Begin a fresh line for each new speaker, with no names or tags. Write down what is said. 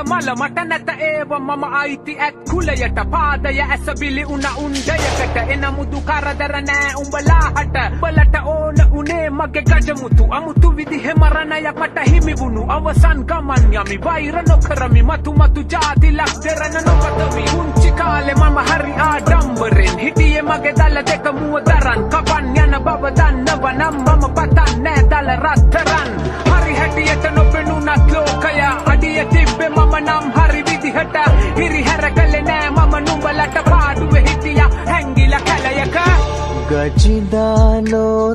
මල මට නැත ඒව මම අයිති ඇත් කුලයට පාදය ඇසබිලි උන උන්දයකට එන මුදු කරදර නෑ උඹලාහට බලට ඕන උනේ මගේ ගජමුතු අමුතු විදිහෙ මරණයක් මට හිමි වුණු අවසන් ගමන් යමි වෛර නොකරමි මතු මතු ජාති ලක් දෙරන නොපතමි උංචි කාලේ මම හරි ආඩම්බරෙන් හිටියේ මගේ දල දෙක මුව දරන් කපන් යන බව දන්නව නම් මම පතන්නේ දල රත්තරන් හරි හැටියට නොපෙනුනත් ලෝකය අඩිය තිබ්බේ මම නම් හරි විදිහට හිරි හැරකලේ නෑ මම නුඹලට පාඩුවේ හිටියා හැංගිලා කැලයක
ගජිදානෝ